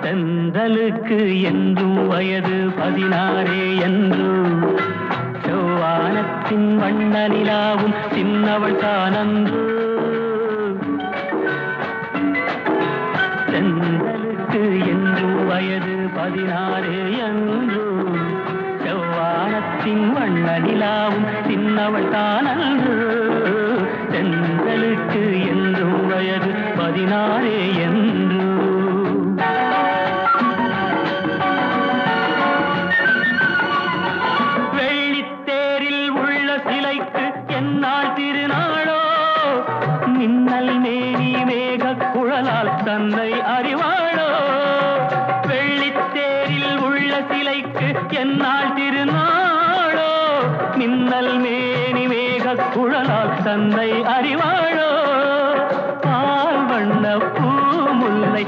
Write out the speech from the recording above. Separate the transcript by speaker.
Speaker 1: தென்றலுக்கு என்றும் வயது 16 என்று செவ்வானத்தின் வண்ண நிலாவும் சின்னவள் தானன்று. தென்றலுக்கு என்றும் வயது 16 என்று செவ்வானத்தின் வண்ண நிலாவும் சின்னவள் தானன்று. தென்றலுக்கு என்றும் வயது 16 என்று. வெள்ளித்தேரில் உள்ள சிலைக்கு என்னால் திருநாளோ, மின்னல் மேனி மேகக் குழலால் தன்னை அறிவாளோ. வெள்ளித்தேரில் உள்ள சிலைக்கு என்னால் திருநாளோ, மின்னல் மேனி மேகக் குழலால் தன்னை அறிவாளோ. பால் வண்ண பூ முல்லை